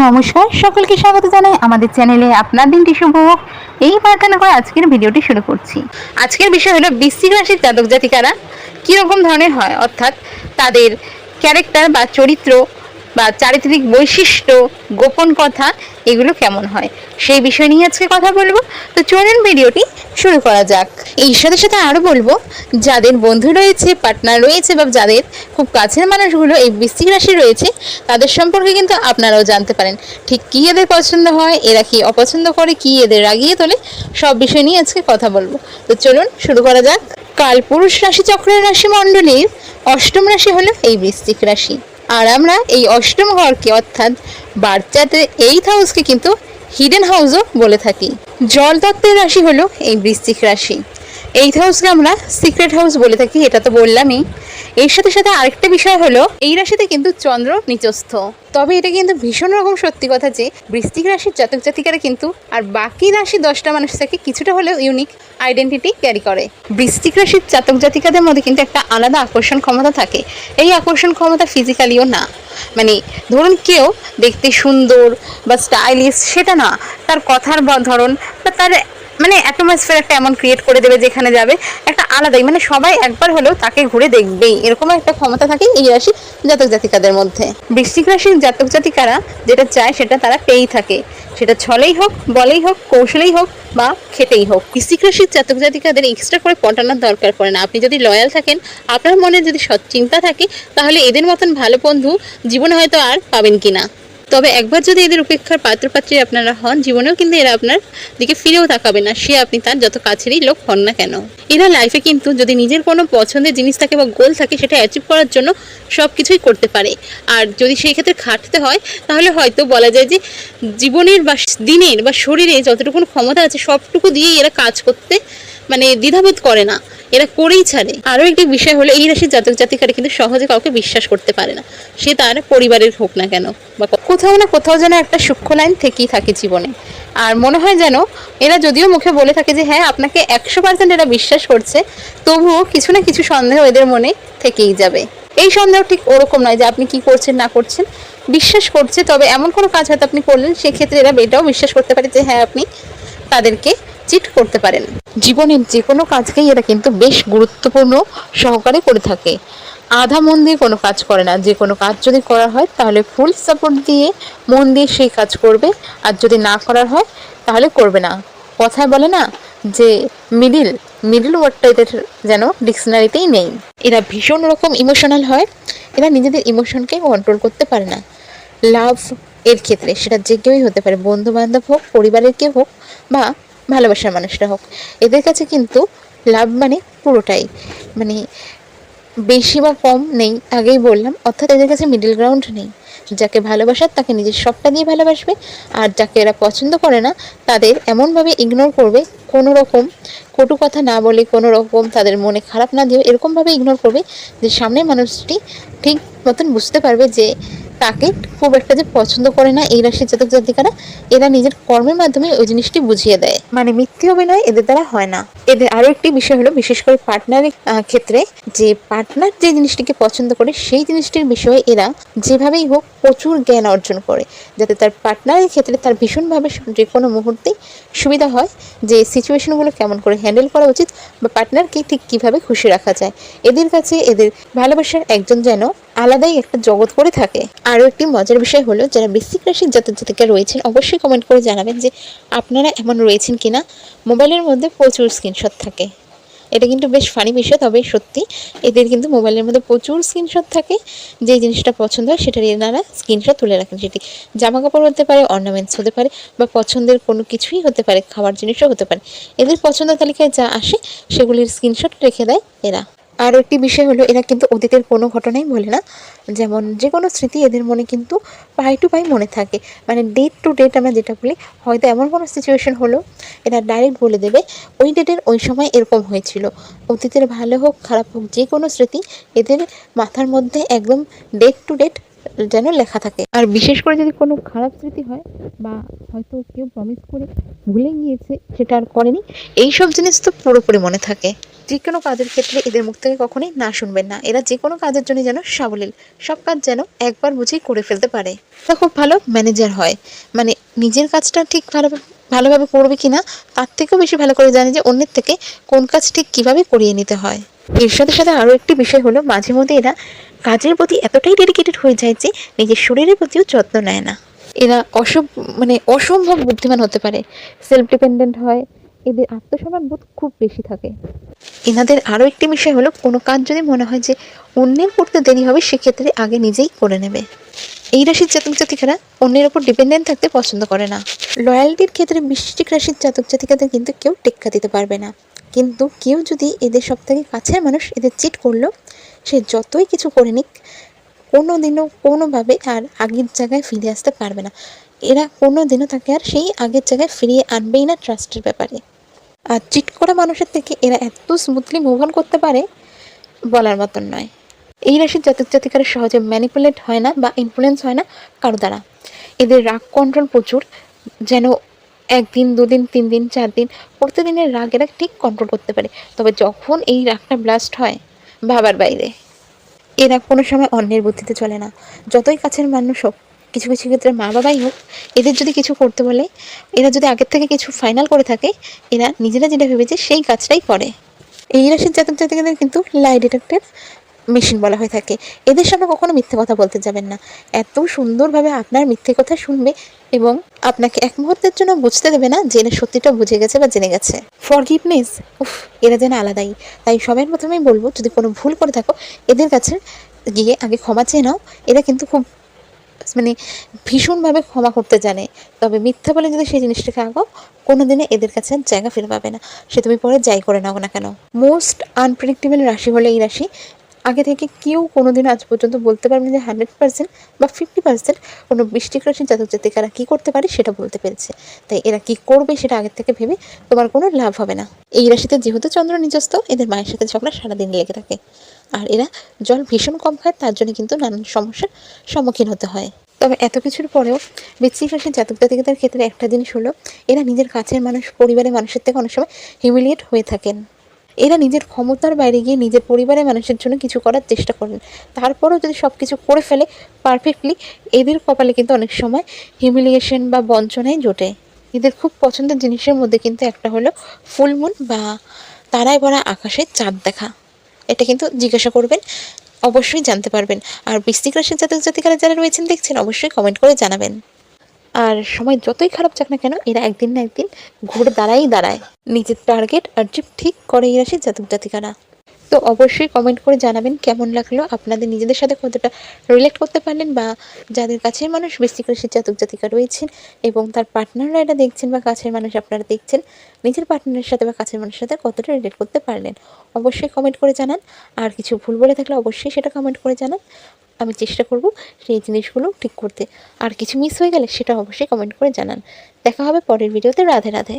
নমস্কার, সকলকে স্বাগত জানাই আমাদের চ্যানেলে। আপনার দিনটি শুভ হোক এই প্রার্থনা করে আজকের ভিডিওটি শুরু করছি। আজকের বিষয় হলো বৃশ্চিক রাশির জাতক জাতিকারা কীরকম ধরনের হয়, অর্থাৎ তাদের ক্যারেক্টার বা চরিত্র বা চারিত্রিক বৈশিষ্ট্য, গোপন কথা এগুলো কেমন হয় সেই বিষয় নিয়ে আজকে কথা বলবো। তো চলুন ভিডিওটি শুরু করা যাক। এই সাথে সাথে আরও বলবো, যাদের বন্ধু রয়েছে, পার্টনার রয়েছে বা যাদের খুব কাছের মানুষগুলো এই বৃশ্চিক রাশি রয়েছে, তাদের সম্পর্কে কিন্তু আপনারাও জানতে পারেন ঠিক কী এদের পছন্দ হয়, এরা কি অপছন্দ করে, কি এদের রাগিয়ে তোলে, সব বিষয় নিয়ে আজকে কথা বলবো। তো চলুন শুরু করা যাক। কালপুরুষ রাশিচক্রের রাশিমণ্ডলীর অষ্টম রাশি হলো এই বৃশ্চিক রাশি। আর আমরা এই অষ্টম ঘরকে অর্থাৎ বাচ্চাদের 8th হাউসকে কিন্তু হিডেন হাউসও বলে থাকি। জল তত্ত্বের রাশি হলো এই বৃশ্চিক রাশি। 8th হাউসকে আমরা সিক্রেট হাউস বলে থাকি, এটা তো বললামই। এর সাথে সাথে আরেকটা বিষয় হলো, এই রাশিতে কিন্তু চন্দ্র নিচস্থ। তবে এটা কিন্তু ভীষণ রকম সত্যি কথা যে বৃশ্চিক রাশির জাতক জাতিকারা কিন্তু আর বাকি রাশি 10টা মানুষ থেকে কিছুটা হলেও ইউনিক আইডেন্টিটি ক্যারি করে। বৃশ্চিক রাশির জাতক জাতিকাদের মধ্যে কিন্তু একটা আলাদা আকর্ষণ ক্ষমতা থাকে। এই আকর্ষণ ক্ষমতা ফিজিক্যালিও না, মানে ধরুন কেউ দেখতে সুন্দর বা স্টাইলিশ সেটা না, তার কথার ধরন বা তার মানে অ্যাটমসফিয়ার একটা এমন ক্রিয়েট করে দেবে যেখানে যাবে একটা আলাদাই, মানে সবাই একবার হলেও তাকে ঘুরে দেখবেই, এরকম একটা ক্ষমতা থাকে এই রাশির জাতক জাতিকাদের মধ্যে। বৃশ্চিক রাশির জাতক জাতিকারা যেটা চায় সেটা তারা পেয়েই থাকে, সেটা ছলেই হোক, বলেই হোক, কৌশলেই হোক বা খেটেই হোক। বৃশ্চিক রাশির জাতক জাতিকাদের এক্সট্রা করে পটানোর দরকার পড়ে না। আপনি যদি লয়াল থাকেন, আপনার মনে যদি সৎ চিন্তা থাকে, তাহলে এদের মতন ভালো বন্ধু জীবনে হয়তো আর পাবেন কিনা। তবে একবার যদি এদের উপেক্ষার পাত্রপাত্রী আপনারা হন, জীবনেও কিন্তু এরা আপনার দিকে ফিরেও তাকাবে না, সে আপনি তার যত কাছেরই লোক হন না কেন। এরা লাইফে কিন্তু যদি নিজের কোনো পছন্দের জিনিস থাকে বা গোল থাকে, সেটা অ্যাচিভ করার জন্য সব কিছুই করতে পারে। আর যদি সেই ক্ষেত্রে খাটতে হয়, তাহলে হয়তো বলা যায় যে জীবনের বা দিনের বা শরীরে যতটুকু ক্ষমতা আছে সবটুকু দিয়েই এরা কাজ করতে মানে দ্বিধাবোধ করে না, এরা করেই ছাড়ে। আরও একটি বিষয় হলো, এই রাশির জাতক জাতিকারা কিন্তু সহজে কাউকে বিশ্বাস করতে পারে না, সে তার পরিবারের হোক না কেন, বা কোথাও না কোথাও যেন একটা সূক্ষ্ম লাইন থেকেই থাকে জীবনে। আর মনে হয় যেন এরা যদিও মুখে বলে থাকে যে হ্যাঁ আপনাকে 100% এরা বিশ্বাস করছে, তবুও কিছু না কিছু সন্দেহ এদের মনে থেকেই যাবে। এই সন্দেহ ঠিক ওরকম নয় যে আপনি কি করছেন না করছেন, বিশ্বাস করছে, তবে এমন কোনো কাজ হয়তো আপনি করলেন, সেক্ষেত্রে এরা এটাও বিশ্বাস করতে পারে যে হ্যাঁ আপনি তাদেরকে চিট করতে পারেন। জীবনের যে কোনো কাজকেই এরা কিন্তু বেশ গুরুত্বপূর্ণ সহকারে করে থাকে, আধা মন দিয়ে কোনো কাজ করে না। যে কোনো কাজ যদি করা হয় তাহলে ফুল সাপোর্ট দিয়ে মন দিয়ে সেই কাজ করবে, আর যদি না করার হয় তাহলে করবে না। কথায় বলে না যে মিডিল ওয়ার্ডটা এদের যেন ডিকশনারিতেই নেই। এরা ভীষণ রকম ইমোশনাল হয়, এরা নিজেদের ইমোশনকে কন্ট্রোল করতে পারে না। লাভ এর ক্ষেত্রে সেটা যে কেউই হতে পারে, বন্ধু বান্ধব হোক, পরিবারের কেউ হোক বা ভালোবাসার মানুষটা হোক, এদের কাছে কিন্তু লাভ মানে পুরোটাই, মানে বেশি বা কম নেই, আগেই বললাম। অর্থাৎ এদের কাছে মিডল গ্রাউন্ড নেই। যাকে ভালোবাসার তাকে নিজের সবটা দিয়ে ভালোবাসবে, আর যাকে এরা পছন্দ করে না তাদের এমনভাবে ইগনোর করবে, কোনো রকম কটু কথা না বলে, কোনো রকম তাদের মনে খারাপ না দিয়ে এরকমভাবে ইগনোর করবে যে সামনের মানুষটি ঠিক মতন বুঝতে পারবে যে তাকে খুব একটা যে পছন্দ করে না। এই রাশির জাতক জাতিকারা এরা নিজের কর্মের মাধ্যমে ওই জিনিসটি বুঝিয়ে দেয়, মানে মিথ্যে অভিনয় এদের দ্বারা হয় না। এদের আরও একটি বিষয় হলো, বিশেষ করে পার্টনারের ক্ষেত্রে, যে পার্টনার যে জিনিসটিকে পছন্দ করে সেই জিনিসটির বিষয়ে এরা যেভাবেই হোক প্রচুর জ্ঞান অর্জন করে, যাতে তার পার্টনারের ক্ষেত্রে তার ভীষণভাবে যে কোনো মুহূর্তেই সুবিধা হয়, যে সিচুয়েশনগুলো কেমন করে হ্যান্ডেল করা উচিত বা পার্টনারকে ঠিক কীভাবে খুশি রাখা যায়। এদের কাছে এদের ভালোবাসার একজন যেন আলাদাই একটা জগৎ করে থাকে। আরও একটি মজার বিষয় হলো, যারা বৃশ্চিক রাশির জাতক জাতিকা রয়েছেন অবশ্যই কমেন্ট করে জানাবেন যে আপনারা এমন রয়েছেন কিনা মোবাইলের মধ্যে প্রচুর স্ক্রিনশট থাকে। এটা কিন্তু বেশ ফানি বিষয়, তবে সত্যি এদের কিন্তু মোবাইলের মধ্যে প্রচুর স্ক্রিনশট থাকে। যে জিনিসটা পছন্দ হয় সেটার এনারা স্ক্রিনশট তুলে রাখেন, সেটি জামা কাপড় হতে পারে, অর্নামেন্টস হতে পারে, বা পছন্দের কোনো কিছুই হতে পারে, খাবার জিনিসও হতে পারে। এদের পছন্দ তালিকায় যা আসে সেগুলির স্ক্রিনশট রেখে দেয় এরা। আরও একটি বিষয় হলো, এরা কিন্তু অতীতের কোনো ঘটনাই বলে না, যেমন যে কোনো স্মৃতি এদের মনে কিন্তু পাই টু পাই মনে থাকে, মানে ডেট টু ডেট আমরা যেটা বলি, হয়তো এমন কোনো সিচুয়েশন হলো এরা ডাইরেক্ট বলে দেবে ওই ডেটের ওই সময় এরকম হয়েছিল। অতীতের ভালো হোক খারাপ হোক যে কোনো স্মৃতি এদের মাথার মধ্যে একদম ডেট টু ডেট যেন লেখা থাকে। আর বিশেষ করে যদি কোনো খারাপ স্মৃতি হয় বা হয়তো কেউ প্রমিস করে ভুলে গিয়েছে সেটা আর করেনি, এইসব জিনিস তো পুরোপুরি মনে থাকে। যে কোনো কাজের ক্ষেত্রে এদের মুখ থেকে কখনোই না শুনবেন না। এরা যে কোনো কাজের জন্য যেন সাবলীল, সব কাজ যেন একবার বুঝেই করে ফেলতে পারে। এটা খুব ভালো ম্যানেজার হয়, মানে নিজের কাজটা ঠিক ভালোভাবে করবে কিনা তার থেকেও বেশি ভালো করে জানে যে অন্যের থেকে কোন কাজ ঠিক কিভাবে করিয়ে নিতে হয়। এর সাথে সাথে আরও একটি বিষয় হলো, মাঝে মধ্যে এরা কাজের প্রতি এতটাই ডেডিকেটেড হয়ে যায় যে নিজের শরীরের প্রতিও যত্ন নেয় না। এরা অসম্ভব বুদ্ধিমান হতে পারে, সেলফ ডিপেন্ডেন্ট হয়, এদের আত্মসম্মান বোধ খুব বেশি থাকে। এনাদের আরও একটি বিষয় হলো, কোনো কাজ যদি মনে হয় যে অন্যের করতে দেরি হবে সেক্ষেত্রে আগে নিজেই করে নেবে। এই রাশির জাতক জাতিকারা অন্যের ওপর ডিপেন্ডেন্ট থাকতে পছন্দ করে না। লয়্যালটির ক্ষেত্রে বৃশ্চিক রাশির জাতক জাতিকাদের কিন্তু কেউ টেক্কা দিতে পারবে না, কিন্তু কেউ যদি এদের সব থেকে কাছের মানুষ এদের চিট করলো, সে যতই কিছু করে নিক কোনো দিনও কোনোভাবে আর আগের জায়গায় ফিরে আসতে পারবে না। এরা কোনো দিনও তাকে আর সেই আগের জায়গায় ফিরিয়ে আনবেই না ট্রাস্টের ব্যাপারে। আর চিট করা মানুষের থেকে এরা এত স্মুথলি মুভ অন করতে পারে বলার মতন নয়। এই রাশির জাতক জাতিকারা সহজে ম্যানিপুলেট হয় না বা ইনফ্লুয়েন্স হয় না কারো দ্বারা। এদের রাগ কন্ট্রোল প্রচুর, যেন 1 দিন 2 দিন 3 দিন 4 দিন প্রতিদিনের রাগ এরা ঠিক কন্ট্রোল করতে পারে। তবে যখন এই রাগটা ব্লাস্ট হয় ভাবার বাইরে। এরা কোনো সময় অন্যের বুদ্ধিতে চলে না, যতই কাছের মানুষ হোক, কিছু কিছু ক্ষেত্রে মা বাবাই হোক, এদের যদি কিছু করতে বলে, এরা যদি আগের থেকে কিছু ফাইনাল করে থাকে, এরা নিজেরা যেটা ভেবেছে সেই কাজটাই করে। এই রাশির জাতক জাতিকাদের কিন্তু লাই ডিটেক্টর মেশিন বলা হয়ে থাকে। এদের সামনে কখনো মিথ্যে কথা বলতে যাবেন না, এত সুন্দরভাবে আপনার মিথ্যে কথা শুনবে এবং আপনাকে এক মুহূর্তের জন্য বুঝতে দেবে না যে এরা সত্যিটা বুঝে গেছে বা জেনে গেছে। ফরগিভনেস, এরা যেন আলাদাই। তাই সবার প্রথমেই বলবো, যদি কোনো ভুল করে থাকো এদের কাছে গিয়ে আগে ক্ষমা চেয়ে নাও। এরা কিন্তু খুব ভীষণভাবে ক্ষমা করতে জানে। তবে মিথ্যা বলে যদি সেই জিনিসটাকে আগাও, কোনো দিনে এদের কাছে আর জায়গা ফিরে পাবে না, সে তুমি পরে যাই করে নাও না কেন। মোস্ট আনপ্রেডিক্টেবল রাশি হলো এই রাশি। আগে থেকে কেউ কোনোদিন আজ পর্যন্ত বলতে পারবে না যে 100% বা 50% কোনো বৃশ্চিক রাশির জাতক জাতিকারা কী করতে পারে সেটা বলতে পেরেছে। তাই এরা কী করবে সেটা আগের থেকে ভেবে তোমার কোনো লাভ হবে না। এই রাশিতে যেহেতু চন্দ্র নিজস্ব, এদের মায়ের সাথে ঝগড়া সারাদিন লেগে থাকে। আর এরা জল ভীষণ কম খায়, তার জন্য কিন্তু নানান সমস্যার সম্মুখীন হতে হয়। তবে এত কিছুর পরেও বৃশ্চিক রাশির জাতক জাতিকাদের ক্ষেত্রে একটা জিনিস হলো, এরা নিজের কাছের মানুষ, পরিবারের মানুষের থেকে অনেক সময় হিউমিলিয়েট হয়ে থাকেন। এরা নিজের ক্ষমতার বাইরে গিয়ে নিজের পরিবারের মানুষের জন্য কিছু করার চেষ্টা করেন, তারপরেও যদি সব কিছু করে ফেলে পারফেক্টলি, এদের কপালে কিন্তু অনেক সময় হিউমিলিয়েশন বা বঞ্চনায় জোটে। এদের খুব পছন্দের জিনিসের মধ্যে কিন্তু একটা হলো ফুলমুন বা তারায় ভরা আকাশে চাঁদ দেখা। এটা কিন্তু জিজ্ঞাসা করবেন, অবশ্যই জানতে পারবেন। আর বৃশ্চিক রাশির জাতক জাতিকারা যারা রয়েছেন দেখছেন, অবশ্যই কমেন্ট করে জানাবেন। আর সময় যতই খারাপ যাক না কেন, এরা একদিন না একদিন ঘুরে দাঁড়ায়। নিজের টার্গেট অ্যাচিভ ঠিক করে এই রাশির জাতক জাতিকারা। তো অবশ্যই কমেন্ট করে জানাবেন কেমন লাগলো, আপনাদের নিজেদের সাথে কতটা রিলেট করতে পারলেন, বা যাদের কাছের মানুষ বৃশ্চিক রাশির জাতক জাতিকা রয়েছেন এবং তার পার্টনাররা এটা দেখছেন বা কাছের মানুষ আপনারা দেখছেন, নিজের পার্টনারের সাথে বা কাছের মানুষের সাথে কতটা রিলেট করতে পারলেন অবশ্যই কমেন্ট করে জানান। আর কিছু ভুল বলে থাকলে অবশ্যই সেটা কমেন্ট করে জানান, আমি চেষ্টা করব সেই জিনিসগুলো ঠিক করতে। আর কিছু মিস হয়ে গেলে সেটা অবশ্যই কমেন্ট করে জানান। দেখা হবে পরের ভিডিওতে। রাধে রাধে।